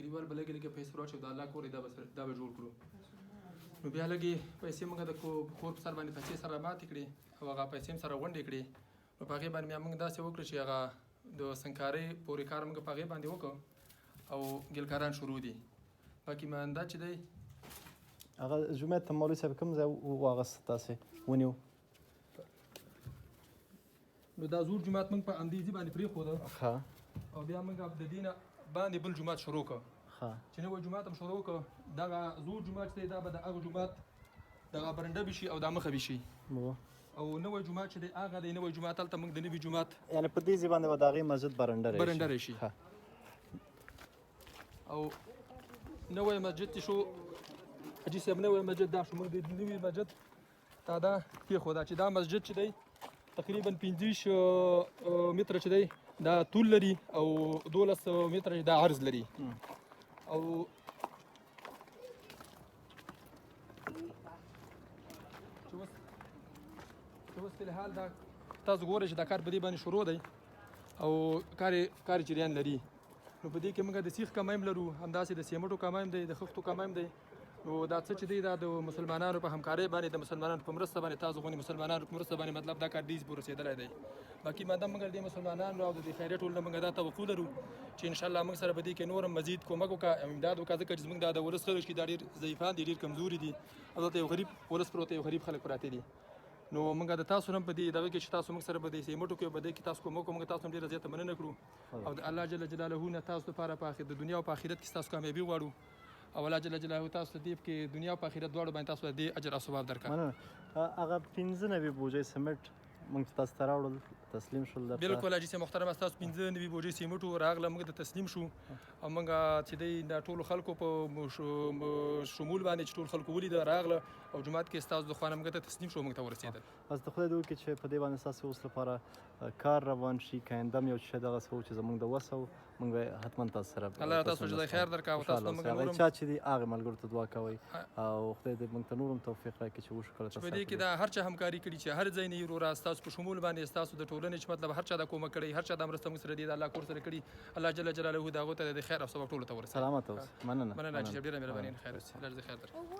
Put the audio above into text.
تقریبا به لګي پیسې راچو د الله کور دا به جوړ کړو نو بیا لګي پیسې موږ د کور په سر باندې پیسې سره مات کړې او هغه پیسې سره غونډې کړې نو په هغه باندې موږ داسې وکړو چې هغه د سنکاري پورې کار موږ په هغه باندې وکړو او ګلکاران شروع دي باقي ماندا چې دی هغه جمعه ته مولوي صاحب کوم ځای واغست تاسې ونیو نو دا زور جمعات موږ په اندیزي باندې پرې خو ښه او بیا موږ د دینه باندې بل جمعات شروع کړ ښه چې نو جمعات هم شروع کړ دا زور جمعات دی دا به د هغه جمعات دغه برنده بشي او د مخه بشي او نوې جمعات چې دی هغه د نوې جمعات تل موږ د نوې جمعات یعنی په دې ځای باندې به د هغې مسجد برنده راشي او نوې مسجد شو حاجي صاحب نوې مسجد دا شو موږ د نوې مسجد تا دا پیښو دا چې دا مسجد چې دی تقریبا 25 متره چې دی دا طول لري او 12 متره دا عرض لري او چې اوس په الحال دا تاسو ګورئ چې دا کار په دې باندې شروع دی او کار جریان لري نو په دې کې موږ د سیخ کمایم لرو همداسې د سیمټو کمایم دی د خښتو کمایم دی نو دا څه چې دی دا د مسلمانانو په همکارۍ باندې د مسلمانانو په مرسته باندې تاسو غوښتنې مسلمانانو په مرسته باندې مطلب دا کار ډېر پورې رسېدلی دی باقي ماده موږ د مسلمانانو او د خیریت ټولنې موږ دا توقع لرو چې انشاءالله موږ سره په دې کې نور هم مزید کومک وکړه او امداد وکړه ځکه چې زموږ د ولس خلک چې دا ډېر ضعیفان دي ډېر کمزوري دي او دلته یو غریب ولس پروت یو غریب خلک پراته دي نو موږ د تاسو هم په دې دغه کې چې تاسو موږ سره په دې سیمټو کې په دې کې تاسو کوم موږ تاسو هم ډېره زیاته مننه کړو او د الله جل جلاله نه تاسو لپاره په د دنیا او په آخرت کې تاسو کامیابي غواړو او الله جل جلاله تاسو ته دې کې دنیا او په آخرت دواړو باندې تاسو دې اجر او ثواب درکړي مننه هغه 15 بوجۍ سیمټ موږ تاسو ته راوړل تسلیم شول درته بالکل حاجي صاحب محترم تاسو 15 نوي بوجۍ سیمټو راغله موږ ته تسلیم شو او موږ چې د ټولو خلکو په شمول باندې چې ټول خلکو ولید راغله او جماعت کې تاسو د خوانه موږ ته تسلیم شو موږ ته ورسېدل بس د خدای دوی کې چې په دې باندې تاسو اوس لپاره کار روان شي کاندم یو څه دغه څه چې زموږ د وسو موږ حتما تاسو سره الله تاسو جزای خیر درکا او تاسو موږ نورم چا چې دی هغه ملګرو ته دعا کوي او خدای دې موږ ته نورم توفیق راکړي چې وشو کړو تاسو په دې کې دا هر چا همکاري کړي چې هر ځای نه یو راست تاسو په شمول باندې تاسو د ټولنې چې مطلب هر چا د کومک کړي هر چا د مرسته موږ سره دی د الله کور سره کړي الله جل جلاله دا غوته د خیر او ثواب ټول ته ورسوي سلامت اوس مننه مننه چې ډیره مهرباني خیر اوسه الله جزای خیر درکړي